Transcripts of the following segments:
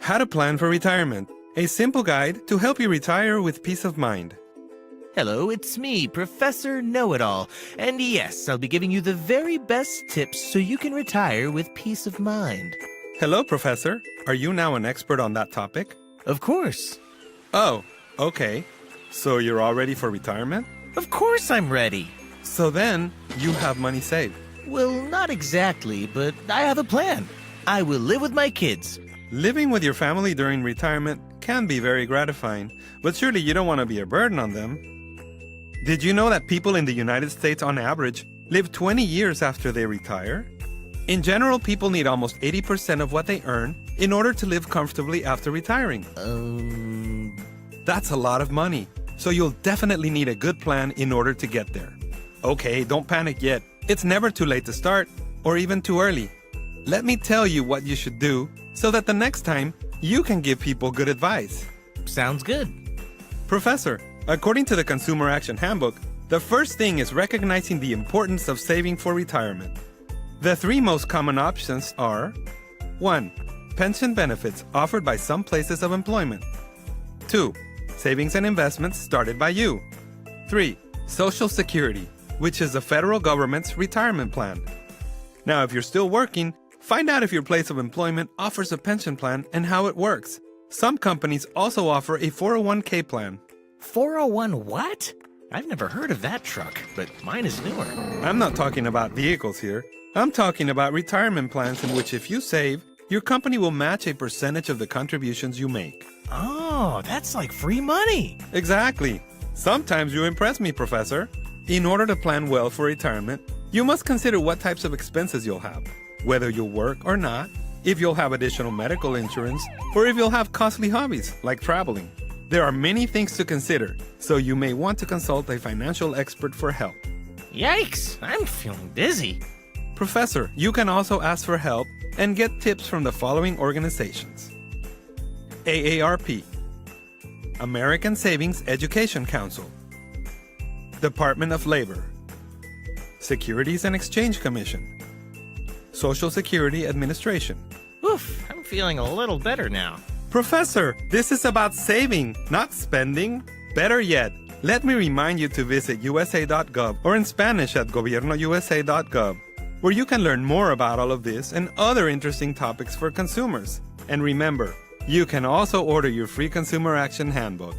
How to Plan for Retirement, a simple guide to help you retire with peace of mind. Hello, it's me, Professor Know-It-All, and yes, I'll be giving you the very best tips so you can retire with peace of mind. Hello, Professor. Are you now an expert on that topic? Of course. Oh, okay. So you're all ready for retirement? Of course I'm ready. So then, you have money saved. Well, not exactly, but I have a plan. I will live with my kids. Living with your family during retirement can be very gratifying, but surely you don't want to be a burden on them. Did you know that people in the United States on average live 20 years after they retire? In general, people need almost 80% of what they earn in order to live comfortably after retiring. That's a lot of money, so you'll definitely need a good plan in order to get there. Okay, don't panic yet. It's never too late to start, or even too early. Let me tell you what you should do so that the next time you can give people good advice. Sounds good. Professor, according to the Consumer Action Handbook, the first thing is recognizing the importance of saving for retirement. The three most common options are 1. Pension benefits offered by some places of employment. 2. Savings and investments started by you. 3. Social Security, which is the federal government's retirement plan. Now, if you're still working, find out if your place of employment offers a pension plan and how it works. Some companies also offer a 401k plan. 401 what? I've never heard of that truck, but mine is newer. I'm not talking about vehicles here. I'm talking about retirement plans in which if you save, your company will match a percentage of the contributions you make. Oh, that's like free money. Exactly. Sometimes you impress me, Professor. In order to plan well for retirement, you must consider what types of expenses you'll have, whether you'll work or not, if you'll have additional medical insurance, or if you'll have costly hobbies like traveling. There are many things to consider, so you may want to consult a financial expert for help. Yikes, I'm feeling dizzy. Professor, you can also ask for help and get tips from the following organizations: AARP, American Savings Education Council, Department of Labor, Securities and Exchange Commission, Social Security Administration. Oof, I'm feeling a little better now. Professor, this is about saving, not spending. Better yet, let me remind you to visit USA.gov or in Spanish at gobiernousa.gov, where you can learn more about all of this and other interesting topics for consumers. And remember, you can also order your free Consumer Action Handbook.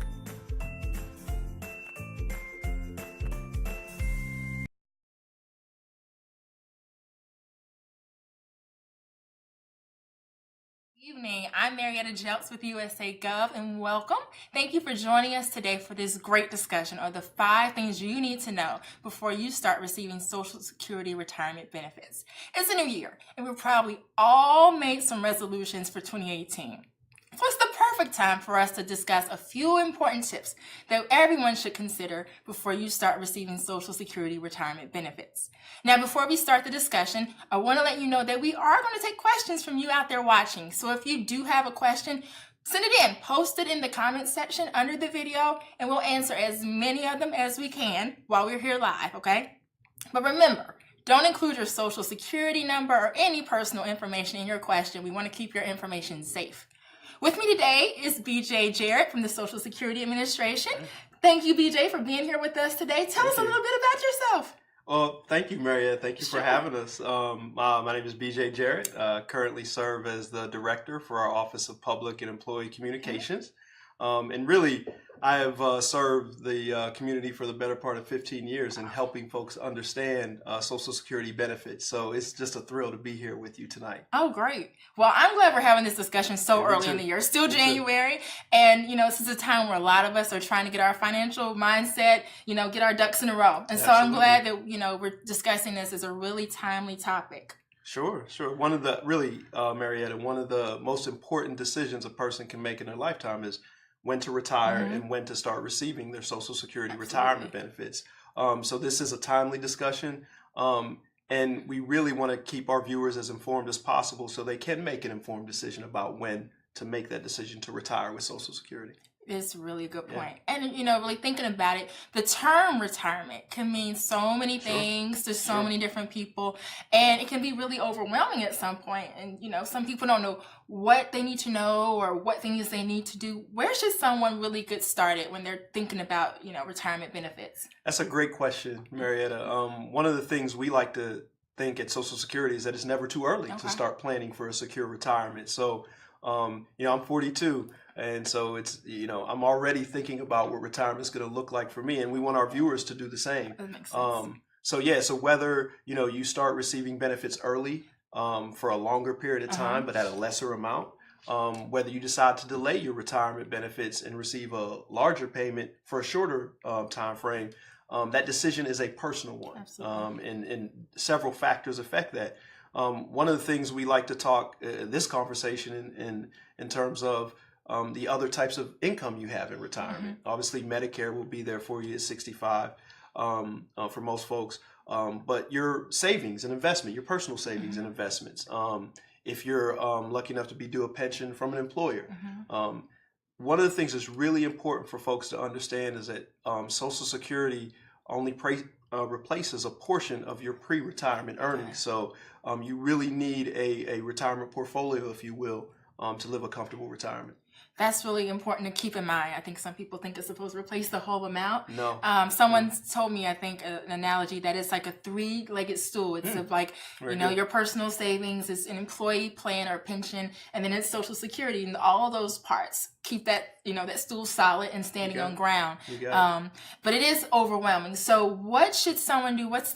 Evening. I'm Marietta Jelps with USA Gov and welcome. Thank you for joining us today for this great discussion of the 5 things you need to know before you start receiving Social Security retirement benefits. It's a new year and we've probably all made some resolutions for 2018. So it's the perfect time for us to discuss a few important tips that everyone should consider before you start receiving Social Security retirement benefits. Now, before we start the discussion, I want to let you know that we are going to take questions from you out there watching. So if you do have a question, send it in, post it in the comments section under the video, and we'll answer as many of them as we can while we're here live, okay? But remember, don't include your Social Security number or any personal information in your question. We want to keep your information safe. With me today is BJ Jarrett from the Social Security Administration. Thank you, BJ, for being here with us today. Tell us a little bit about yourself. Well, thank you, Marietta. Thank you for having us. My name is BJ Jarrett. Currently serve as the director for our Office of Public and Employee Communications. And really, I have served the community for the better part of 15 years in helping folks understand Social Security benefits. So it's just a thrill to be here with you tonight. Oh, great. Well, I'm glad we're having this discussion so early in the year. It's still January. And, this is a time where a lot of us are trying to get our financial mindset, get our ducks in a row. And so I'm glad that, we're discussing this as a really timely topic. Sure. One of the, Marietta, one of the most important decisions a person can make in their lifetime is when to retire and when to start receiving their Social Security retirement benefits. So this is a timely discussion, and we really want to keep our viewers as informed as possible so they can make an informed decision about when to make that decision to retire with Social Security. It's a really good point. And, really thinking about it, the term retirement can mean so many things to so many different people, and it can be really overwhelming at some point. And, some people don't know what they need to know or what things they need to do. Where should someone really get started when they're thinking about, retirement benefits? That's a great question, Marietta. One of the things we like to think at Social Security is that it's never too early to start planning for a secure retirement. So, I'm 42. And so it's, I'm already thinking about what retirement is going to look like for me. And we want our viewers to do the same. That makes sense. So whether, you start receiving benefits early for a longer period of time, but at a lesser amount, whether you decide to delay your retirement benefits and receive a larger payment for a shorter time frame, that decision is a personal one. Absolutely. And several factors affect that. One of the things we like to talk this conversation in terms of the other types of income you have in retirement. Obviously, Medicare will be there for you at 65 for most folks. But your savings and investment, your personal savings and investments, if you're lucky enough to be due a pension from an employer. One of the things that's really important for folks to understand is that Social Security only replaces a portion of your pre-retirement earnings. So you really need a retirement portfolio, if you will, to live a comfortable retirement. That's really important to keep in mind. I think some people think it's supposed to replace the whole amount. No. Someone told me, I think, an analogy that it's like a three-legged stool. It's like, your personal savings, is an employee plan or pension, and then it's Social Security, and all of those parts keep that, that stool solid and standing on ground. But it is overwhelming. So what should someone do? What's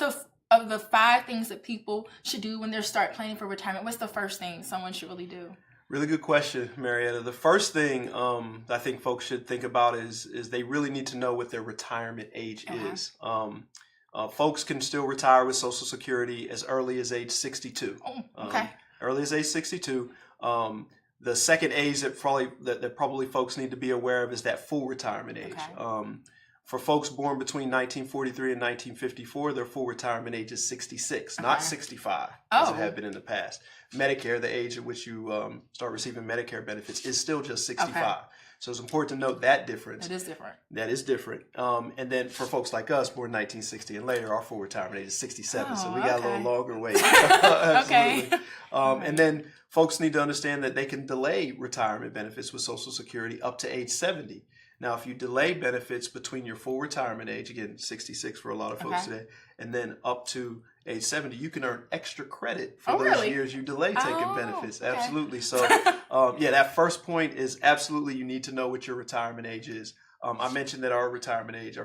of the 5 things that people should do when they start planning for retirement? What's the first thing someone should really do? Really good question, Marietta. The first thing I think folks should think about is they really need to know what their retirement age is. Folks can still retire with Social Security as early as age 62. Early as age 62. The second age that probably folks need to be aware of is that full retirement age. For folks born between 1943 and 1954, their full retirement age is 66, not 65, as it had been in the past. Medicare, the age at which you start receiving Medicare benefits, is still just 65. So it's important to note that difference. It is different. That is different. And then for folks like us, born 1960 and later, our full retirement age is 67. So we got a little longer wait. Absolutely. And then folks need to understand that they can delay retirement benefits with Social Security up to age 70. Now, if you delay benefits between your full retirement age, again, 66 for a lot of folks today, and then up to age 70, you can earn extra credit for those years you delay taking benefits. Absolutely. So, that first point is absolutely you need to know what your retirement age is. I mentioned that our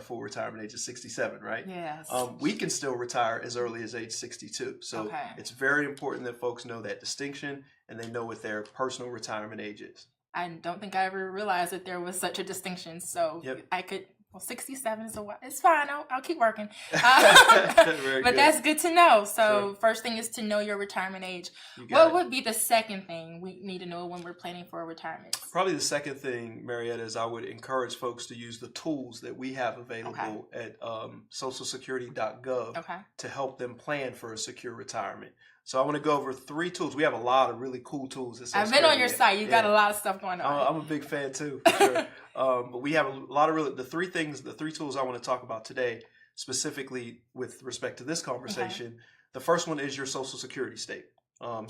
full retirement age is 67, right? Yes. We can still retire as early as age 62. So it's very important that folks know that distinction and they know what their personal retirement age is. I don't think I ever realized that there was such a distinction. So I could, 67 is it's fine. I'll keep working. But that's good to know. So first thing is to know your retirement age. What would be the second thing we need to know when we're planning for a retirement? Probably the second thing, Marietta, is I would encourage folks to use the tools that we have available at socialsecurity.gov to help them plan for a secure retirement. So I want to go over 3 tools. We have a lot of really cool tools. I've been on your site. You got a lot of stuff going on. I'm a big fan too, for sure. But we have a lot of the 3 tools I want to talk about today, specifically with respect to this conversation. The first one is your Social Security statement.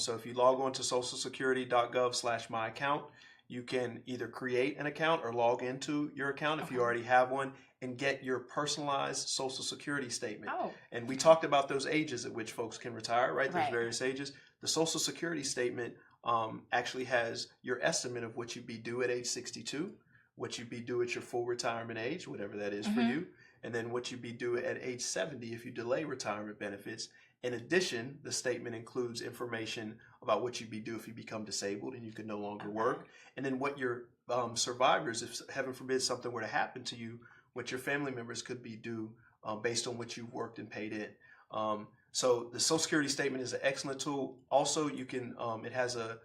So if you log on to socialsecurity.gov/myaccount, you can either create an account or log into your account if you already have one and get your personalized Social Security statement. And we talked about those ages at which folks can retire, right? There's various ages. The Social Security statement actually has your estimate of what you'd be due at age 62, what you'd be due at your full retirement age, whatever that is for you, and then what you'd be due at age 70 if you delay retirement benefits. In addition, the statement includes information about what you'd be due if you become disabled and you can no longer work, and then what your survivors, if heaven forbid something were to happen to you, what your family members could be due based on what you've worked and paid in. So the Social Security statement is an excellent tool. Also, you can it has a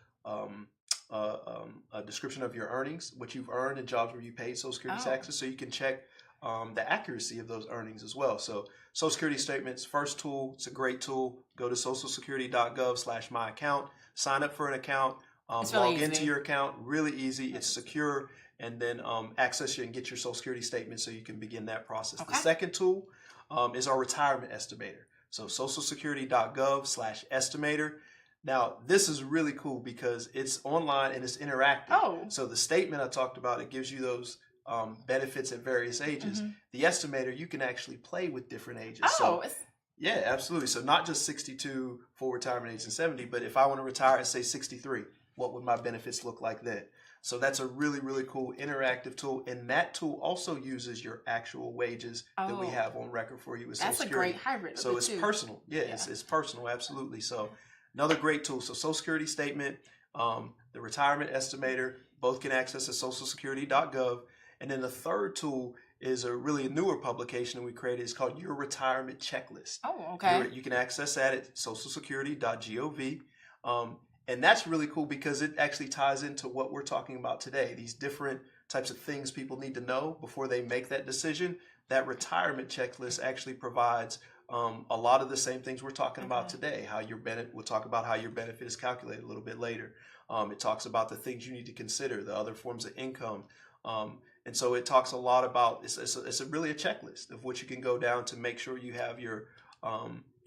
description of your earnings, what you've earned in jobs where you paid Social Security taxes, so you can check the accuracy of those earnings as well. So Social Security statements, first tool, it's a great tool. Go to socialsecurity.gov/myaccount, sign up for an account. It's really log into easy. your account, really easy. It's secure, and then access you and get your Social Security statement so you can begin that process. Okay. The second tool is our retirement estimator. So socialsecurity.gov/estimator. Now, this is really cool because it's online and it's interactive. Oh. So the statement I talked about, it gives you those benefits at various ages. The estimator, you can actually play with different ages. Oh, So, yeah, absolutely. So not just 62 full retirement age and 70, but if I want to retire at say 63, what would my benefits look like then? So that's a really, really cool interactive tool. And that tool also uses your actual wages that we have on record for you with Social that's a Security. great hybrid. So it's personal. Yeah, it's personal, absolutely. So another great tool. So Social Security statement, the retirement estimator, both can access at socialsecurity.gov. And then the third tool is a really newer publication that we created. It's called Your Retirement Checklist. Oh, okay. You can access that at socialsecurity.gov. And that's really cool because it actually ties into what we're talking about today. These different types of things people need to know before they make that decision. That retirement checklist actually provides a lot of the same things we're talking about today. We'll talk about how your benefit is calculated a little bit later. It talks about the things you need to consider, the other forms of income. And so it talks a lot about, it's really a checklist of what you can go down to make sure you have your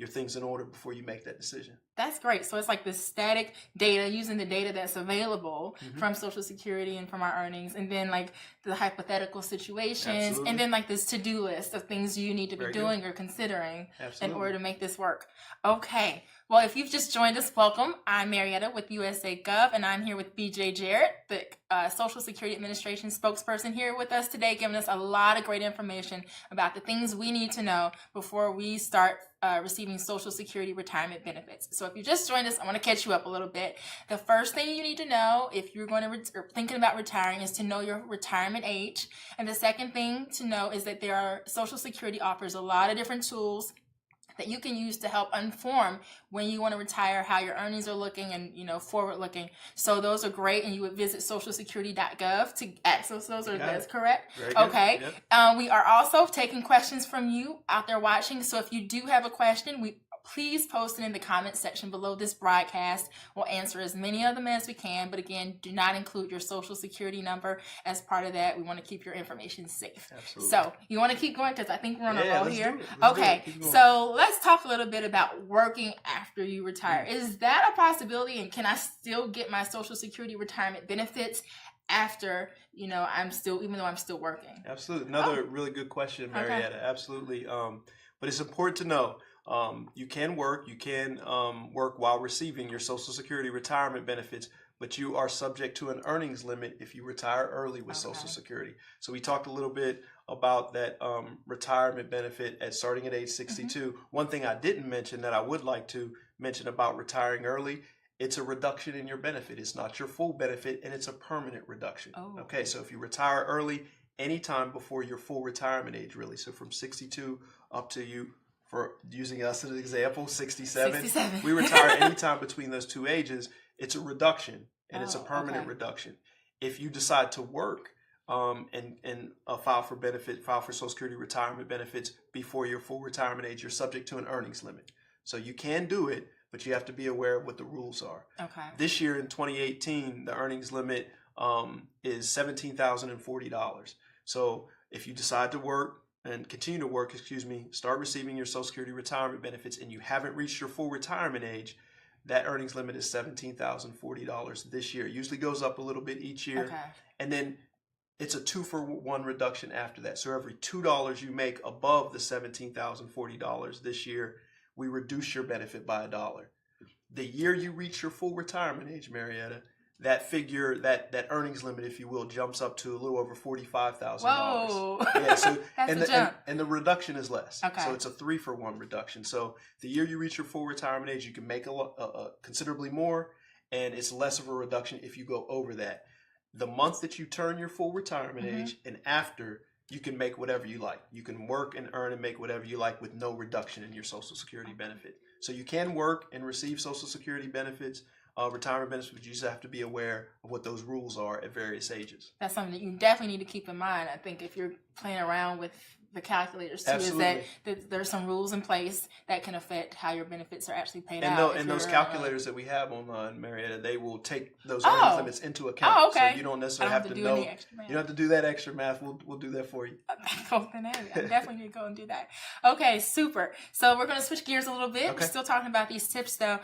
things in order before you make that decision. That's great. So it's like the static data, using the data that's available from Social Security and from our earnings, and then like the hypothetical situations, and then like this to-do list of things you need to be doing or considering in order to make this work. Okay. Well, if you've just joined us, welcome. I'm Marietta with USA Gov, and I'm here with BJ Jarrett, the Social Security Administration spokesperson, here with us today, giving us a lot of great information about the things we need to know before we start receiving Social Security retirement benefits. So if you just joined us, I want to catch you up a little bit. The first thing you need to know if you're going to thinking about retiring is to know your retirement age. And the second thing to know is that Social Security offers a lot of different tools that you can use to help inform when you want to retire, how your earnings are looking, and forward looking. So those are great, and you would visit socialsecurity.gov to access those. That's correct? Okay. Yep. We are also taking questions from you out there watching. So if you do have a question, please post it in the comment section below this broadcast. We'll answer as many of them as we can, but again, do not include your Social Security number as part of that. We want to keep your information safe. Absolutely. So you want to keep going because I think we're on a roll here. Okay, so let's talk a little bit about working after you retire. Is that a possibility, and can I still get my Social Security retirement benefits after even though I'm still working? Absolutely. Another really good question, Marietta. Okay. Absolutely. But it's important to know. You can work while receiving your Social Security retirement benefits, but you are subject to an earnings limit if you retire early with Social Security. So we talked a little bit about that retirement benefit starting at age 62. One thing I didn't mention that I would like to mention about retiring early, it's a reduction in your benefit. It's not your full benefit, and it's a permanent reduction. Okay, so if you retire early, anytime before your full retirement age, really, so from 62 up to you, for using us as an example, 67. We retire anytime between those two ages. It's a reduction, and it's a permanent reduction. If you decide to work and file for Social Security retirement benefits before your full retirement age, you're subject to an earnings limit. So you can do it, but you have to be aware of what the rules are. Okay. This year in 2018, the earnings limit is $17,040. So if you decide to work and continue to work, start receiving your Social Security retirement benefits, and you haven't reached your full retirement age, that earnings limit is $17,040 this year. It usually goes up a little bit each year. Okay. And then it's a 2-for-1 reduction after that. So every $2 you make above the $17,040 this year, we reduce your benefit by $1. The year you reach your full retirement age, Marietta, that figure, that earnings limit, if you will, jumps up to a little over $45,000. Whoa! Yeah, so That's and the reduction is less. Okay. So it's a 3-for-1 reduction. So the year you reach your full retirement age, you can make considerably more, and it's less of a reduction if you go over that. The month that you turn your full retirement age and after, you can make whatever you like. You can work and earn and make whatever you like with no reduction in your Social Security benefit. So you can work and receive Social Security benefits, retirement benefits, but you just have to be aware of what those rules are at various ages. That's something that you definitely need to keep in mind. I think if you're playing around with the calculators too. Absolutely. Is that there's some rules in place that can affect how your benefits are actually paid And out. and those calculators that we have online, Marietta, they will take those Oh. earnings limits into account. Oh, okay. So you don't I necessarily don't have to do know. any extra math. You don't have to do that extra math. We'll do that for you. Oh, then I definitely need to go and do that. Okay, super. So we're going to switch gears a little bit. Okay. We're still talking about these tips though.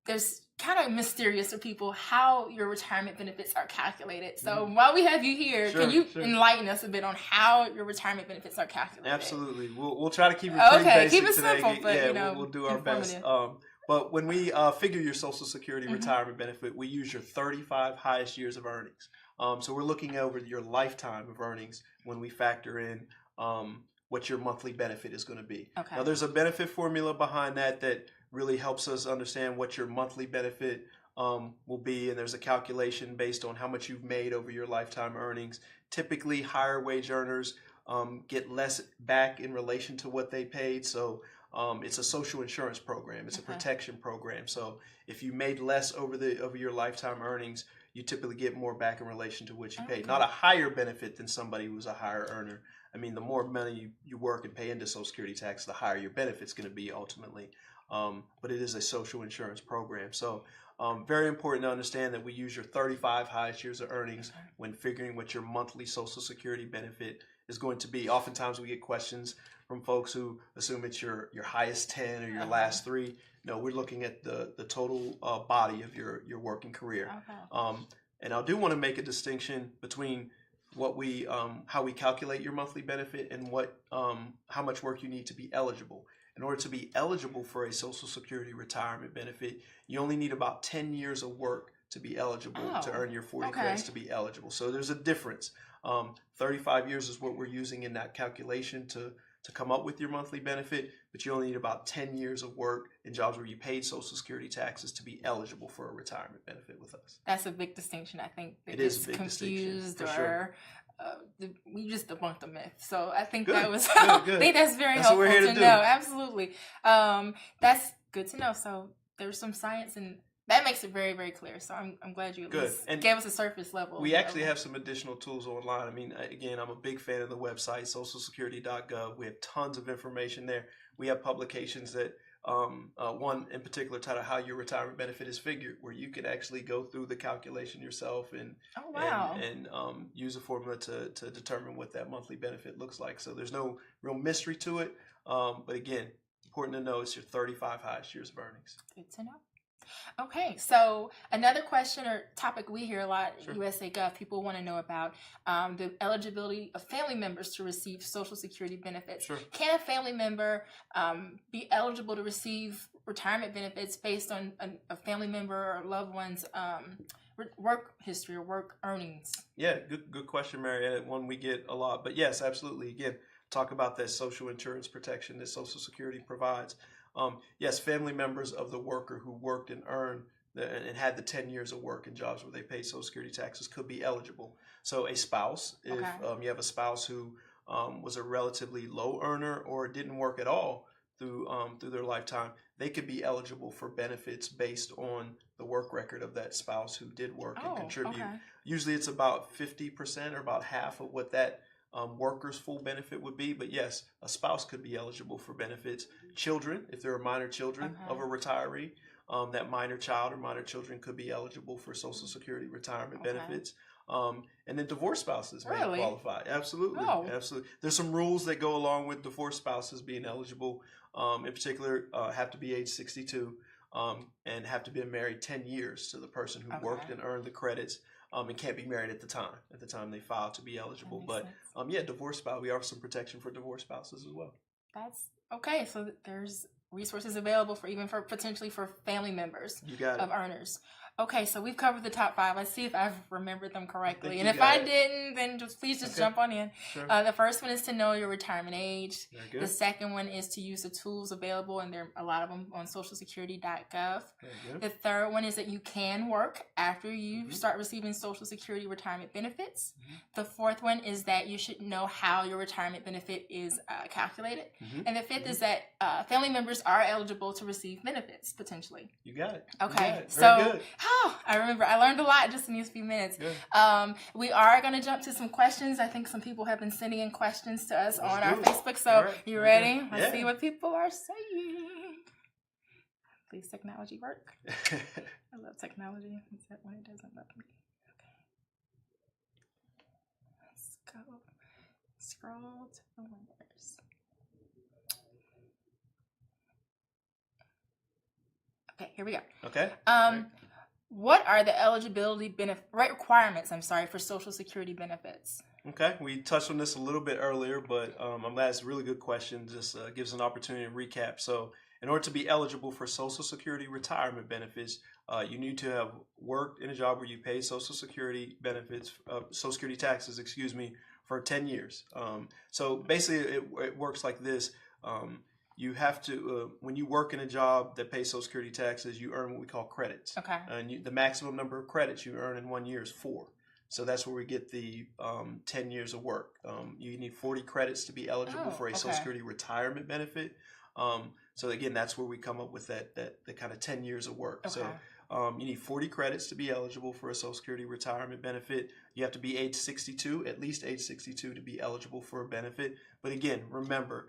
There's kind of mysterious to people how your retirement benefits are calculated. So while we have you here, Sure, can you sure. enlighten us a bit on how your retirement benefits are calculated? Absolutely. We'll try to keep it pretty Okay, basic keep it today. simple, but, yeah, you know, we'll do our best. informative. But when we figure your Social Security retirement benefit, we use your 35 highest years of earnings. So we're looking over your lifetime of earnings when we factor in what your monthly benefit is going to be. Okay. Now, there's a benefit formula behind that really helps us understand what your monthly benefit will be, and there's a calculation based on how much you've made over your lifetime earnings. Typically, higher wage earners get less back in relation to what they paid. So it's a social insurance program. It's a protection program. So if you made less over your lifetime earnings, you typically get more back in relation to what you paid. Not a higher benefit than somebody who's a higher earner. I mean, the more money you work and pay into Social Security tax, the higher your benefit's going to be ultimately. But it is a social insurance program. So very important to understand that we use your 35 highest years of earnings when figuring what your monthly Social Security benefit is going to be. Oftentimes we get questions from folks who assume it's your highest 10 or your last 3. No, we're looking at the total body of your working career. Okay. And I do want to make a distinction between what we how we calculate your monthly benefit and how much work you need to be eligible. In order to be eligible for a Social Security retirement benefit, you only need about 10 years of work to be eligible to earn your 40 credits to be eligible. So there's a difference. 35 years is what we're using in that calculation to come up with your monthly benefit, but you only need about 10 years of work in jobs where you paid Social Security taxes to be eligible for a retirement benefit with us. That's a big distinction. I think It is a big confused distinction, for or sure. We just debunked the myth. So I think Good, that was good. I think that's very That's what helpful we're here to to know. do. Absolutely. That's good to know. So there's some science, and that makes it very, very clear. So I'm glad you at Good. least And gave us a surface level. We actually have some additional tools online. I mean, again, I'm a big fan of the website, socialsecurity.gov. We have tons of information there. We have publications that, one in particular titled How Your Retirement Benefit is Figured, where you can actually go through the calculation yourself and use a formula to determine what that monthly benefit looks like. So there's no real mystery to it. But again, important to know it's your 35 highest years of earnings. Good to know. Okay, so another question or topic we hear a lot at USA Gov, people want to know about the eligibility of family members to receive Social Security benefits. Sure. Can a family member be eligible to receive retirement benefits based on a family member or loved one's work history or work earnings? Yeah, good question, Marietta. One we get a lot. But yes, absolutely. Again, talk about that social insurance protection that Social Security provides. Yes, family members of the worker who worked and earned and had the 10 years of work in jobs where they paid Social Security taxes could be eligible. So a spouse, if you have a spouse who was a relatively low earner or didn't work at all through their lifetime, they could be eligible for benefits based on the work record of that spouse who did work and contribute. Okay. Usually it's about 50% or about half of what that worker's full benefit would be. But yes, a spouse could be eligible for benefits. Children, if there are minor children of a retiree, that minor child or minor children could be eligible for Social Security retirement benefits. And then divorced spouses may qualify. Absolutely. Absolutely. There's some rules that go along with divorced spouses being eligible. In particular, have to be age 62 and have to be married 10 years to the person who worked and earned the credits. And can't be married at the time they file to be eligible. But divorce spouse, we offer some protection for divorce spouses as well. That's okay. So there's resources available for potentially for family members of earners. Okay, so we've covered the top 5. Let's see if I've remembered them correctly. And if I didn't, then please jump on in. Sure. The first one is to know your retirement age. Very good. The second one is to use the tools available, and there are a lot of them on socialsecurity.gov. Very good. The third one is that you can work after you start receiving Social Security retirement benefits. The fourth one is that you should know how your retirement benefit is calculated. And the fifth is that family members are eligible to receive benefits, potentially. You got it. Okay, Very so good. how Oh, I remember. I learned a lot just in these few minutes. Yeah. We are going to jump to some questions. I think some people have been sending in questions to us on our do it. Facebook. So, All right. you ready? Yeah. Let's see what people are saying. Please, technology work. I love technology. Is that when it doesn't love me? Okay. Let's go. Scroll to the winners. Okay, here we go. Okay. What are the eligibility requirements? For Social Security benefits? Okay, we touched on this a little bit earlier, but I'm glad it's a really good question. Just gives an opportunity to recap. So, in order to be eligible for Social Security retirement benefits, you need to have worked in a job where you pay Social Security benefits, Social Security taxes, for 10 years. So basically, it works like this. You have to, when you work in a job that pays Social Security taxes, you earn what we call credits. Okay. And the maximum number of credits you earn in 1 year is 4. So that's where we get the 10 years of work. You need 40 credits to be eligible for a Social Security retirement benefit. So again, that's where we come up with that kind of 10 years of work. Okay. So you need 40 credits to be eligible for a Social Security retirement benefit. You have to be age 62, at least age 62, to be eligible for a benefit. But again, remember,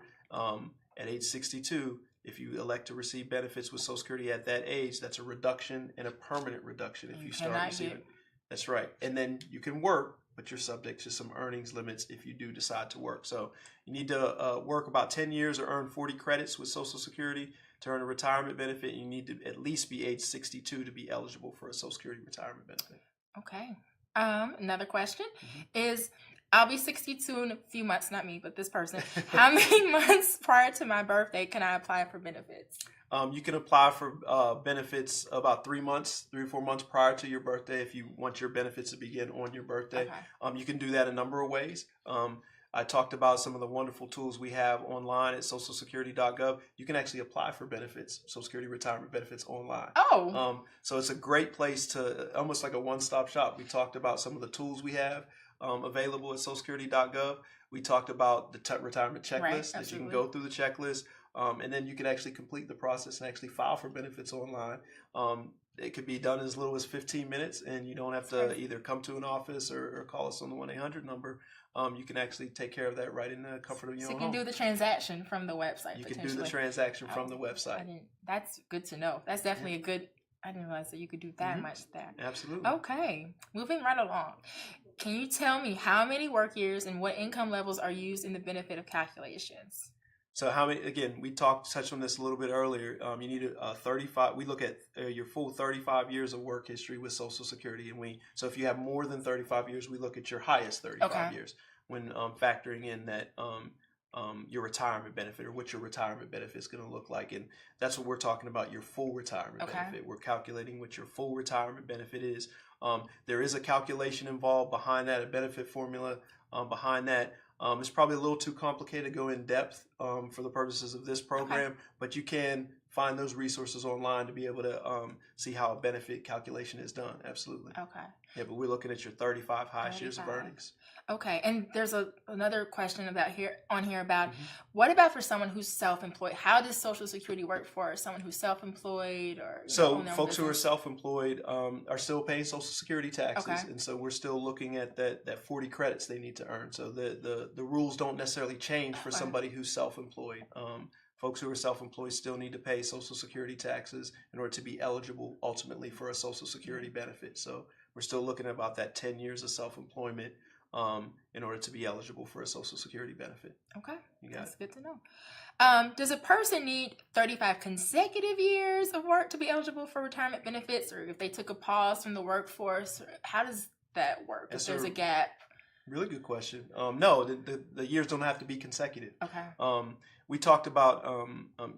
at age 62, if you elect to receive benefits with Social Security at that age, that's a reduction and a permanent reduction if you start receiving. That's right. And then you can work, but you're subject to some earnings limits if you do decide to work. So you need to work about 10 years or earn 40 credits with Social Security to earn a retirement benefit. You need to at least be age 62 to be eligible for a Social Security retirement benefit. Okay. Another question is, I'll be 62 in a few months, not me, but this person. How many months prior to my birthday can I apply for benefits? You can apply for benefits about 3 or 4 months prior to your birthday if you want your benefits to begin on your birthday. Okay. You can do that a number of ways. I talked about some of the wonderful tools we have online at socialsecurity.gov. You can actually apply for benefits, Social Security retirement benefits online. Oh. So it's a great place to, almost like a one-stop shop. We talked about some of the tools we have available at socialsecurity.gov. We talked about the retirement checklist, that you can go through the checklist, and then you can actually complete the process and actually file for benefits online. It could be done as little as 15 minutes, and you don't have to either come to an office or call us on the 1-800 number. You can actually take care of that right in the comfort of your own home. So you can do the transaction from the website. You can do the transaction from the website. That's good to know. That's definitely a good. I didn't realize that you could do that much there. Absolutely. Okay, moving right along. Can you tell me how many work years and what income levels are used in the benefit of calculations? So how many? Again, we touched on this a little bit earlier. You need a 35. We look at your full 35 years of work history with Social Security, and so if you have more than 35 years, we look at your highest 35 years when factoring in that your retirement benefit, or what your retirement benefit is going to look like, and that's what we're talking about. Your full retirement benefit. We're calculating what your full retirement benefit is. There is a calculation involved behind that, a benefit formula behind that. It's probably a little too complicated to go in depth for the purposes of this program, but you can find those resources online to be able to see how a benefit calculation is done. Absolutely. Okay. Yeah, but we're looking at your 35 highest years of earnings. Okay, and there's another question about about what about for someone who's self-employed? How does Social Security work for someone who's self-employed or so folks who are self-employed are still paying Social Security taxes, and so we're still looking at that 40 credits they need to earn. So the rules don't necessarily change for somebody who's self-employed. Folks who are self-employed still need to pay Social Security taxes in order to be eligible ultimately for a Social Security benefit. So we're still looking at about that 10 years of self-employment in order to be eligible for a Social Security benefit. Okay, that's good to know. Mm-hmm. Does a person need 35 consecutive years of work to be eligible for retirement benefits, or if they took a pause from the workforce? How does that work if there's a gap? Really good question. No, the years don't have to be consecutive. Okay. We talked about,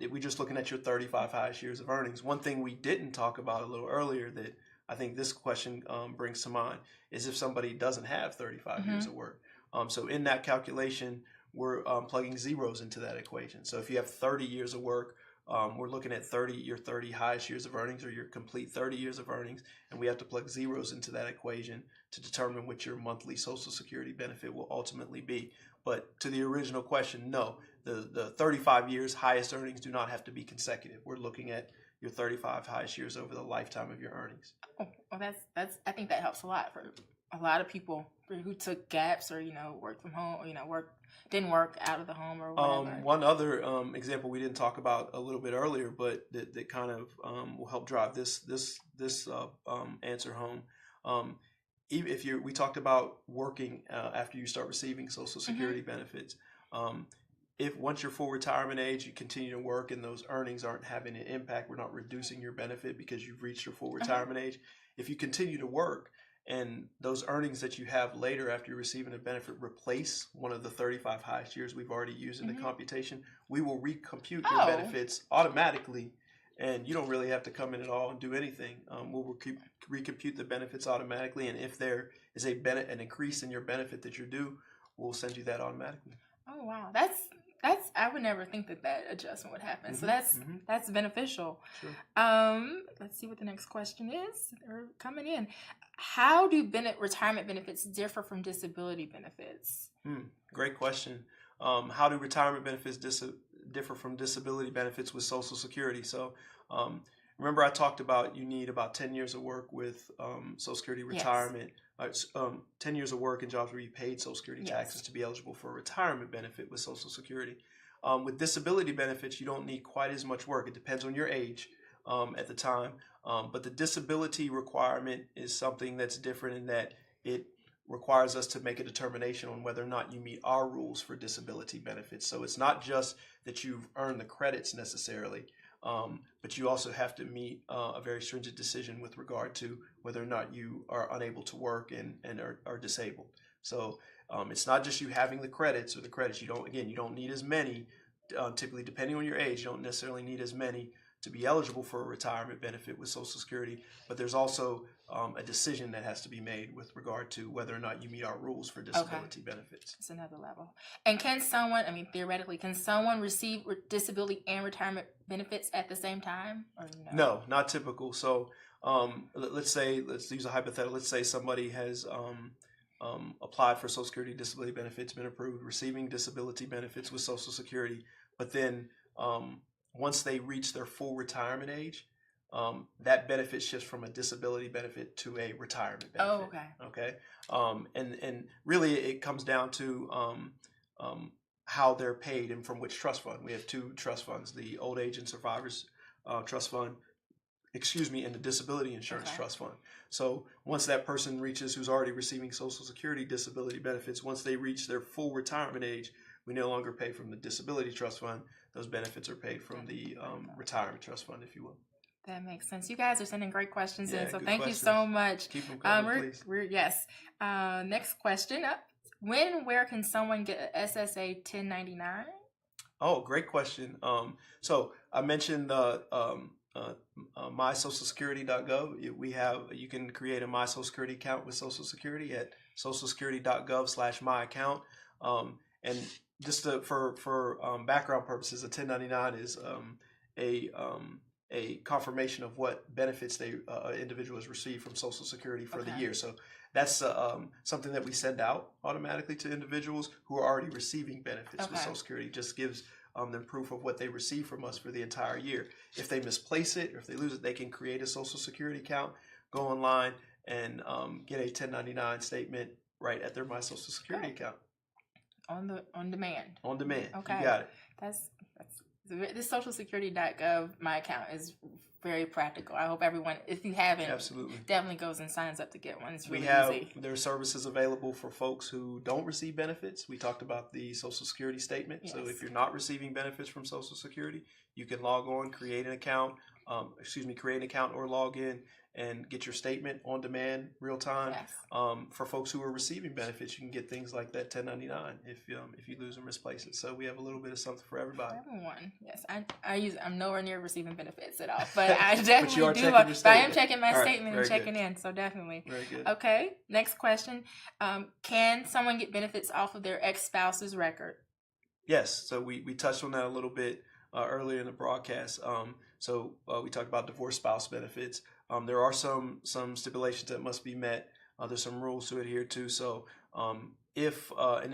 we're just looking at your 35 highest years of earnings. One thing we didn't talk about a little earlier that I think this question brings to mind is if somebody doesn't have 35 years of work. So in that calculation, we're plugging zeros into that equation. So if you have 30 years of work, we're looking at your 30 highest years of earnings, or your complete 30 years of earnings, and we have to plug zeros into that equation to determine what your monthly Social Security benefit will ultimately be. But to the original question, no, the 35 years highest earnings do not have to be consecutive. We're looking at your 35 highest years over the lifetime of your earnings. Oh, well, that's. I think that helps a lot for a lot of people who took gaps or worked from home, or didn't work out of the home or whatever. One other example we didn't talk about a little bit earlier, but that kind of will help drive this answer home. Even if we talked about working after you start receiving Social Security benefits. If once you're full retirement age, you continue to work and those earnings aren't having an impact, we're not reducing your benefit because you've reached your full retirement age. If you continue to work and those earnings that you have later after you're receiving a benefit replace one of the 35 highest years we've already used in the computation, we will recompute your benefits automatically, and you don't really have to come in at all and do anything. We'll recompute the benefits automatically, and if there is an increase in your benefit that you're due, we'll send you that automatically. Oh wow, that's I would never think that adjustment would happen. So that's beneficial. Sure. Let's see what the next question is. They're coming in. How do retirement benefits differ from disability benefits? Great question. How do retirement benefits differ from disability benefits with Social Security? So remember I talked about you need about 10 years of work with Social Security retirement. 10 years of work and jobs where you paid Social Security taxes to be eligible for a retirement benefit with Social Security. With disability benefits, you don't need quite as much work. It depends on your age at the time. But the disability requirement is something that's different in that it requires us to make a determination on whether or not you meet our rules for disability benefits. So it's not just that you've earned the credits necessarily, but you also have to meet a very stringent decision with regard to whether or not you are unable to work and are disabled. So it's not just you having the credits you don't need as many, typically depending on your age, you don't necessarily need as many to be eligible for a retirement benefit with Social Security, but there's also a decision that has to be made with regard to whether or not you meet our rules for disability benefits. It's another level. And theoretically, can someone receive disability and retirement benefits at the same time? Or no? No, not typical. So let's use a hypothetical. Let's say somebody has applied for Social Security disability benefits, been approved, receiving disability benefits with Social Security, but then once they reach their full retirement age, that benefit shifts from a disability benefit to a retirement benefit. Oh, okay. Okay. And really it comes down to how they're paid and from which trust fund. We have two trust funds, the Old Age and Survivors Trust Fund, and the Disability Insurance Trust Fund. So once that person who's already receiving Social Security disability benefits, once they reach their full retirement age, we no longer pay from the Disability Trust Fund. Those benefits are paid from the Retirement Trust Fund, if you will. That makes sense. You guys are sending great questions in, so thank questions. you so much. Keep them coming, please. Yes. Next question up. When and where can someone get an SSA 1099? Oh, great question. So I mentioned mysocialsecurity.gov. You can create a My Social Security account with Social Security at socialsecurity.gov/myaccount. And just for background purposes, a 1099 is a confirmation of what benefits an individual has received from Social Security for the year. So that's something that we send out automatically to individuals who are already receiving benefits with Social Security. It just gives them proof of what they receive from us for the entire year. If they misplace it or if they lose it, they can create a Social Security account, go online, and get a 1099 statement right at their My Social Security account. On demand. On demand. Okay. You got it. That's this socialsecurity.gov, my account is very practical. I hope everyone, if you haven't, definitely goes and signs up to get one. It's really easy. There are services available for folks who don't receive benefits. We talked about the Social Security statement. Yes. So if you're not receiving benefits from Social Security, you can log on, create an account or log in and get your statement on demand, real time. Yes. For folks who are receiving benefits, you can get things like that 1099 if you lose or misplace it. So we have a little bit of something for everybody. For everyone, yes. I'm nowhere near receiving benefits at all, but I definitely but do. But I am checking my statement and checking in, so definitely. Very good. Okay. Next question: can someone get benefits off of their ex-spouse's record? Yes. So we touched on that a little bit earlier in the broadcast. So we talked about divorced spouse benefits. There are some stipulations that must be met. There's some rules to adhere to. So if a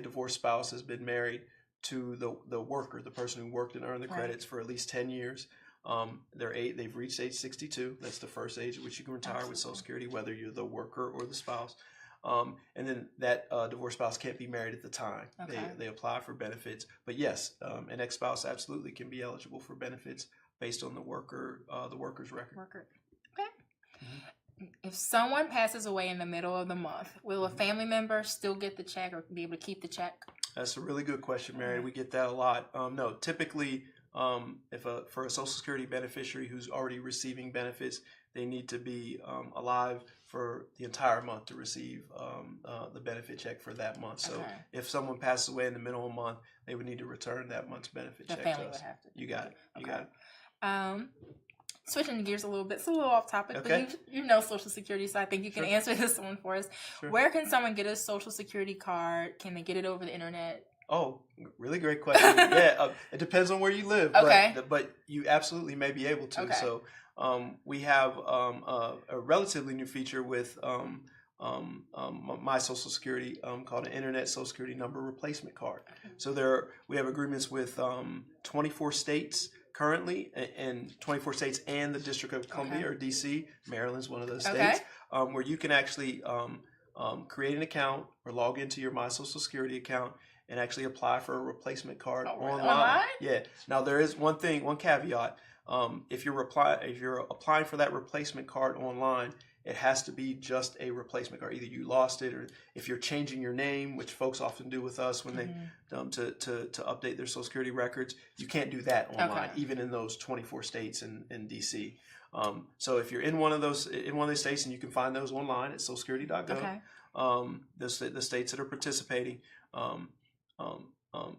divorced spouse has been married to the worker, the person who worked and earned the credits for at least 10 years, they've reached age 62. That's the first age at which you can retire with Social Security, whether you're the worker or the spouse. And then that divorced spouse can't be married at the time. Okay. They apply for benefits. But yes, an ex-spouse absolutely can be eligible for benefits based on the worker's record. Okay. If someone passes away in the middle of the month, will a family member still get the check or be able to keep the check? That's a really good question, Mary. We get that a lot. No, typically, for a Social Security beneficiary who's already receiving benefits, they need to be alive for the entire month to receive the benefit check for that month. So if someone passes away in the middle of the month, they would need to return that month's benefit check to us. The family would have to. You got it. You got it. Switching gears a little bit, it's a little off topic, Okay. but you know Social Security, so I think you can answer this one for us. Sure. Where can someone get a Social Security card? Can they get it over the internet? Oh, really great question. Yeah, it depends on where you live. Okay. But you absolutely may be able to. Okay. So we have a relatively new feature with my Social Security called an Internet Social Security Number Replacement Card. So we have agreements with 24 states currently, and 24 states and the District of Columbia or DC. Maryland's one of those states, where you can actually create an account or log into your My Social Security account and actually apply for a replacement card online. Yeah. Now there is one caveat. If you're applying for that replacement card online, it has to be just a replacement card. Either you lost it, or if you're changing your name, which folks often do with us when they to update their Social Security records, you can't do that online, even in those 24 states in DC. So if you're in one of those states, and you can find those online at socialsecurity.gov, the states that are participating,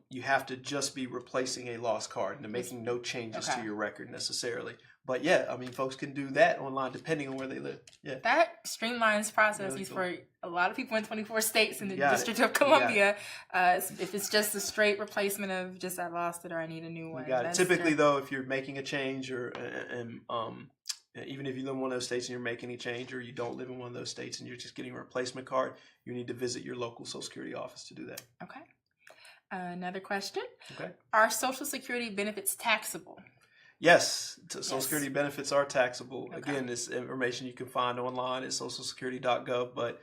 you have to just be replacing a lost card and making no changes to your record necessarily. But yeah, I mean, folks can do that online depending on where they live. Yeah, that streamlines processes for a lot of people in 24 states in the District of Columbia. If it's just a straight replacement of just I lost it or I need a new one. You got it. Typically, though, if you're making a change or even if you live in one of those states and you're making a change, or you don't live in one of those states and you're just getting a replacement card, you need to visit your local Social Security office to do that. Okay. Another question. Okay. Are Social Security benefits taxable? Yes, Social Security benefits are taxable. Again, this information you can find online at socialsecurity.gov, but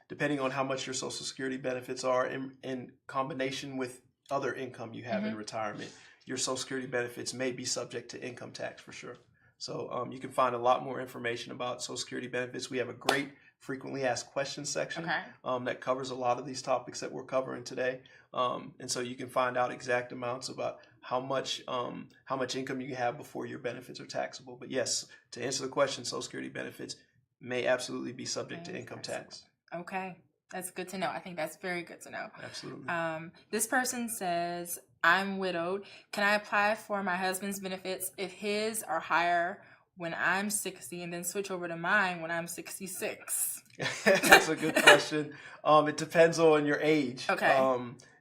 depending on how much your Social Security benefits are in combination with other income you have in retirement, your Social Security benefits may be subject to income tax for sure. So you can find a lot more information about Social Security benefits. We have a great frequently asked questions section that covers a lot of these topics that we're covering today. And so you can find out exact amounts about how much income you have before your benefits are taxable. But yes, to answer the question, Social Security benefits may absolutely be subject to income tax. Okay, that's good to know. I think that's very good to know. Absolutely. This person says, I'm widowed. Can I apply for my husband's benefits if his are higher when I'm 60 and then switch over to mine when I'm 66? That's a good question. It depends on your age. Okay.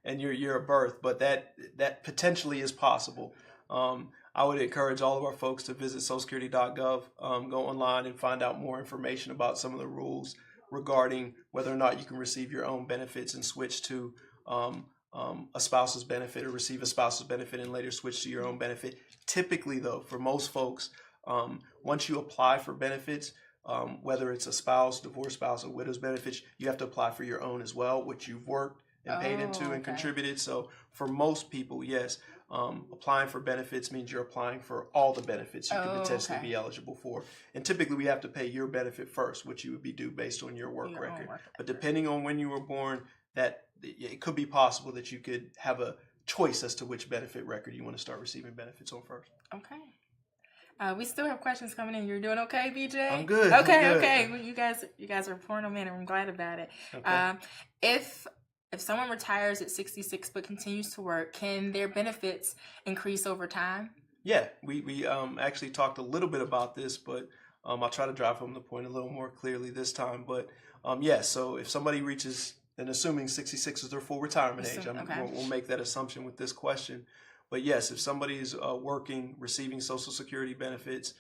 And your year of birth, but that potentially is possible. I would encourage all of our folks to visit socialsecurity.gov, go online and find out more information about some of the rules regarding whether or not you can receive your own benefits and switch to a spouse's benefit, or receive a spouse's benefit and later switch to your own benefit. Typically, though, for most folks, once you apply for benefits, whether it's a spouse, divorced spouse, or widow's benefits, you have to apply for your own as well, which you've worked and paid into and contributed. So for most people, yes, applying for benefits means you're applying for all the benefits you could potentially be eligible for. And typically we have to pay your benefit first, which you would be due based on your work record. But depending on when you were born, that it could be possible that you could have a choice as to which benefit record you want to start receiving benefits on first. Okay. We still have questions coming in. You're doing okay, BJ? I'm good. Okay. Well, you guys are pouring them in, and I'm glad about it. Okay. If someone retires at 66 but continues to work, can their benefits increase over time? Yeah, we actually talked a little bit about this, but I'll try to drive home the point a little more clearly this time. But yes, so if somebody reaches, and assuming 66 is their full retirement age, we'll make that assumption with this question. But yes, if somebody's working, receiving Social Security benefits,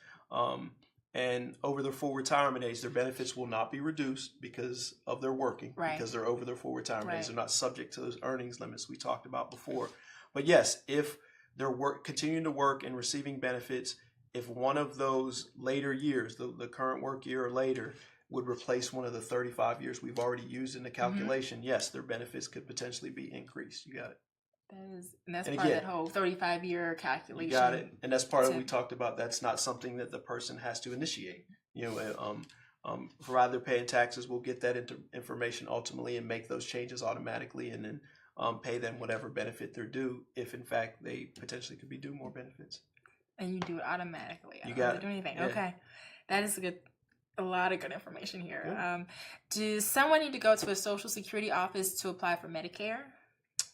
and over their full retirement age, their benefits will not be reduced because of their working, because they're over their full retirement age. They're not subject to those earnings limits we talked about before. But yes, if they're continuing to work and receiving benefits, if one of those later years, the current work year or later, would replace one of the 35 years we've already used in the calculation, yes, their benefits could potentially be increased. You got it. That's And part again, of that whole 35-year calculation. You got it. And that's part of what we talked about. That's not something that the person has to initiate. Provide they're paying taxes, we'll get that information ultimately and make those changes automatically, and then pay them whatever benefit they're due if in fact they potentially could be due more benefits. And you do it automatically. You got it. Do anything. Yeah. Okay, that is a lot of good information here. Yeah. Does someone need to go to a Social Security office to apply for Medicare?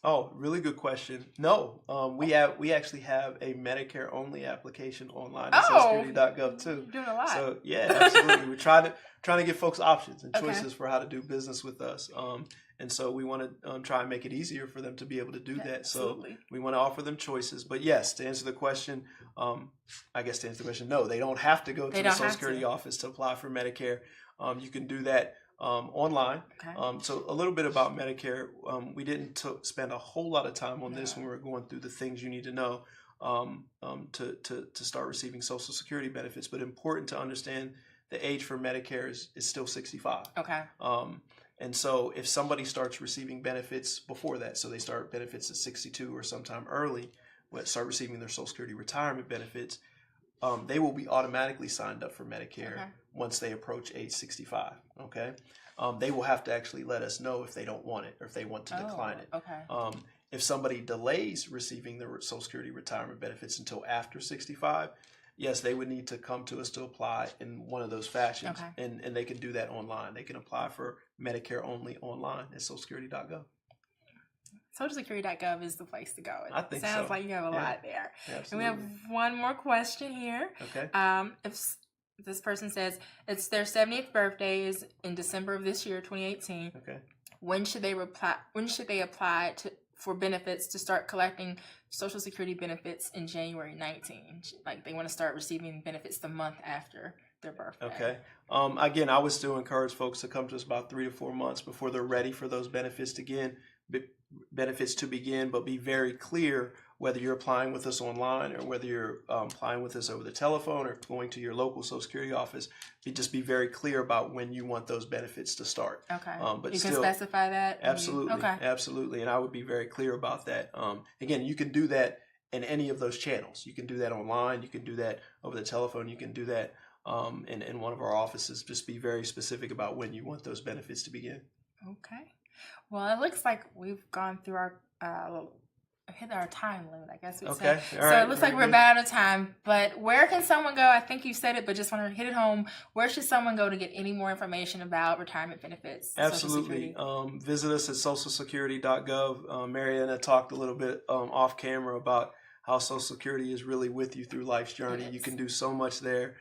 Oh, really good question. No, we actually have a Medicare only application online at socialsecurity.gov too. You're doing a lot. So yeah, absolutely. We're trying to give folks options and choices for how to do business with us. And so we want to try and make it easier for them to be able to do that. Absolutely. So we want to offer them choices. But yes, to answer the question, no, they don't have to go to the Social Security office to apply for Medicare. You can do that online. Okay. So a little bit about Medicare. We didn't spend a whole lot of time on this when we were going through the things you need to know to start receiving Social Security benefits. But important to understand the age for Medicare is still 65. Okay. And so if somebody starts receiving benefits before that, so they start benefits at 62 or sometime early, start receiving their Social Security retirement benefits, they will be automatically signed up for Medicare once they approach age 65. Okay. They will have to actually let us know if they don't want it or if they want to decline it. Okay. If somebody delays receiving their Social Security retirement benefits until after 65, yes, they would need to come to us to apply in one of those fashions. Okay. And they can do that online. They can apply for Medicare only online at socialsecurity.gov. Socialsecurity.gov is the place to go. I think sounds so. like you have a lot there. Absolutely. And we have one more question here. Okay. If this person says it's their 70th birthday is in December of this year, 2018. Okay. When should they apply for benefits to start collecting Social Security benefits in January 19? Like they want to start receiving benefits the month after their birthday. Okay. Again, I would still encourage folks to come to us about 3 to 4 months before they're ready for those benefits to begin, but be very clear whether you're applying with us online or whether you're applying with us over the telephone or going to your local Social Security office. Just be very clear about when you want those benefits to start. Okay. But you still, can specify that? Absolutely. Okay. Absolutely. And I would be very clear about that. Again, you can do that in any of those channels. You can do that online. You can do that over the telephone. You can do that in one of our offices. Just be very specific about when you want those benefits to begin. Okay. Well, it looks like we've gone through hit our time limit, I guess we'd say. Okay. All right. So it looks like we're about out of time. But where can someone go? I think you said it, but just want to hit it home. Where should someone go to get any more information about retirement benefits? Absolutely. Visit us at socialsecurity.gov. Mariana talked a little bit off camera about how Social Security is really with you through life's journey. You can do so much there.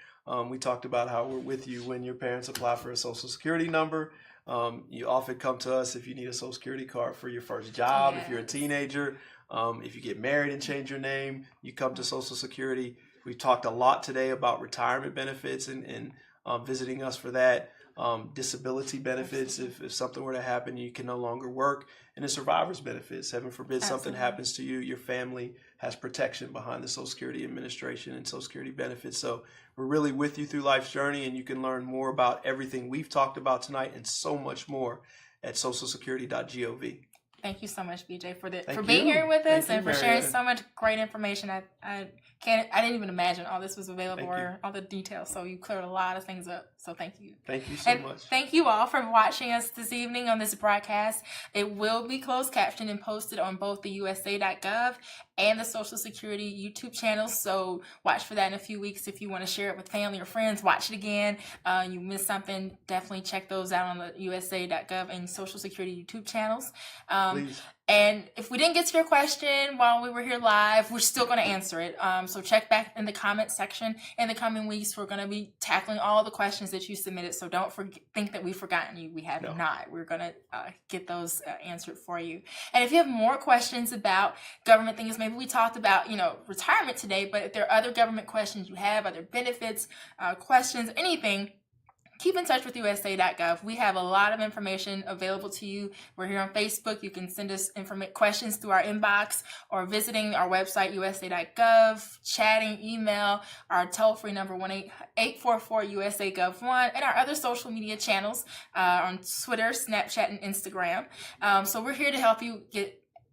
We talked about how we're with you when your parents apply for a Social Security number. You often come to us if you need a Social Security card for your first job, if you're a teenager, if you get married and change your name, you come to Social Security. We talked a lot today about retirement benefits and visiting us for that. Disability benefits, if something were to happen, you can no longer work. And the survivor's benefits, heaven forbid something happens to you, your family has protection behind the Social Security Administration and Social Security benefits. So we're really with you through life's journey, and you can learn more about everything we've talked about tonight and so much more at socialsecurity.gov. Thank you so much, BJ, for being here with us and for sharing so much great information. I didn't even imagine all this was available or all the details. So you cleared a lot of things up. So thank you. Thank you so much. Thank you all for watching us this evening on this broadcast. It will be closed captioned and posted on both the USA.gov and the Social Security YouTube channels. So watch for that in a few weeks. If you want to share it with family or friends, watch it again. You missed something, definitely check those out on the USA.gov and Social Security YouTube channels. Please. And if we didn't get to your question while we were here live, we're still going to answer it. So check back in the comment section in the coming weeks. We're going to be tackling all the questions that you submitted. So don't think that we've forgotten you. We have not. We're going to get those answered for you. And if you have more questions about government things, maybe we talked about, retirement today, but if there are other government questions you have, other benefits, questions, anything, keep in touch with USA.gov. We have a lot of information available to you. We're here on Facebook. You can send us questions through our inbox or visiting our website, USA.gov, chatting, email, our toll-free number 1-844-USA-GOV1, and our other social media channels on Twitter, Snapchat, and Instagram. So we're here to help you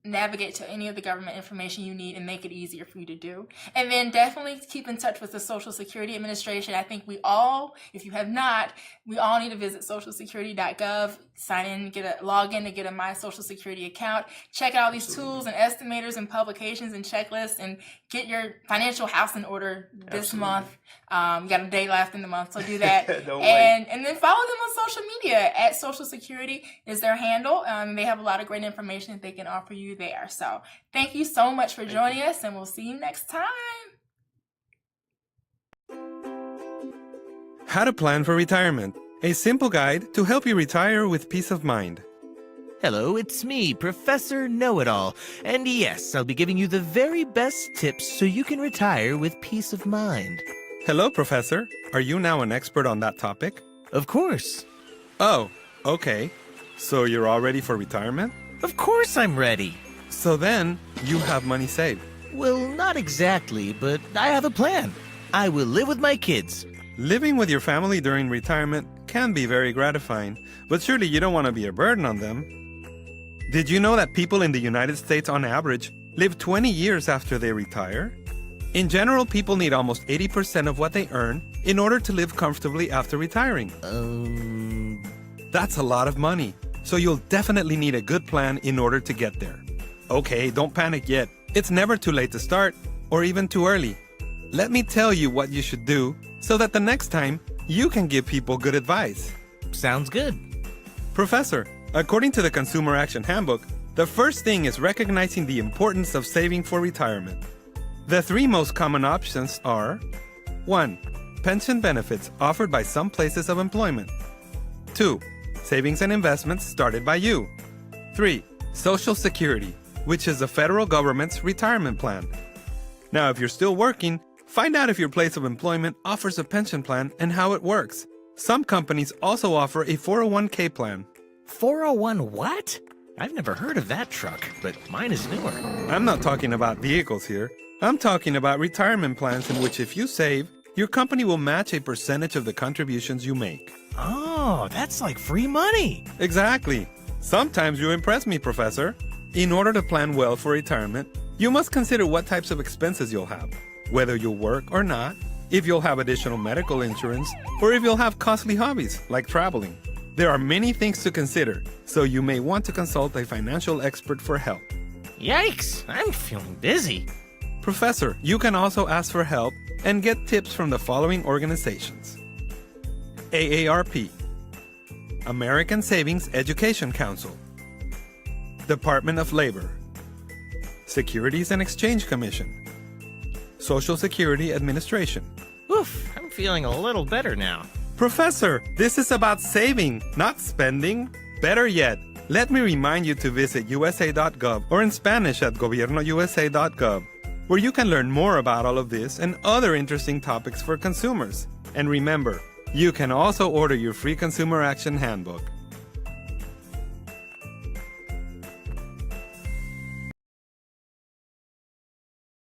navigate to any of the government information you need and make it easier for you to do. And then definitely keep in touch with the Social Security Administration. I think we all, if you have not, we all need to visit socialsecurity.gov, sign in, log in to get a My Social Security account, check out all these tools and estimators and publications and checklists, and get your financial house in order this month. You got a day left in the month, so do that. And then follow them on social media. At Social Security is their handle. They have a lot of great information that they can offer you there. So thank you so much for joining us, and we'll see you next time. How to plan for retirement. A simple guide to help you retire with peace of mind. Hello, it's me, Professor Know-It-All. And yes, I'll be giving you the very best tips so you can retire with peace of mind. Hello, Professor. Are you now an expert on that topic? Of course. Oh, okay. So you're all ready for retirement? Of course I'm ready. So then, you have money saved. Well, not exactly, but I have a plan. I will live with my kids. Living with your family during retirement can be very gratifying, but surely you don't want to be a burden on them. Did you know that people in the United States on average live 20 years after they retire? In general, people need almost 80% of what they earn in order to live comfortably after retiring. That's a lot of money, so you'll definitely need a good plan in order to get there. Okay, don't panic yet. It's never too late to start, or even too early. Let me tell you what you should do so that the next time you can give people good advice. Sounds good. Professor, according to the Consumer Action Handbook, the first thing is recognizing the importance of saving for retirement. The three most common options are: 1. Pension benefits offered by some places of employment. 2. Savings and investments started by you. 3. Social Security, which is the federal government's retirement plan. Now, if you're still working, find out if your place of employment offers a pension plan and how it works. Some companies also offer a 401k plan. 401 what? I've never heard of that truck, but mine is newer. I'm not talking about vehicles here. I'm talking about retirement plans in which if you save, your company will match a percentage of the contributions you make. Oh, that's like free money. Exactly. Sometimes you impress me, Professor. In order to plan well for retirement, you must consider what types of expenses you'll have, whether you'll work or not, if you'll have additional medical insurance, or if you'll have costly hobbies like traveling. There are many things to consider, so you may want to consult a financial expert for help. Yikes, I'm feeling busy. Professor, you can also ask for help and get tips from the following organizations: AARP, American Savings Education Council, Department of Labor, Securities and Exchange Commission, Social Security Administration. Oof, I'm feeling a little better now. Professor, this is about saving, not spending. Better yet, let me remind you to visit USA.gov or in Spanish at gobiernousa.gov, where you can learn more about all of this and other interesting topics for consumers. And remember, you can also order your free Consumer Action Handbook.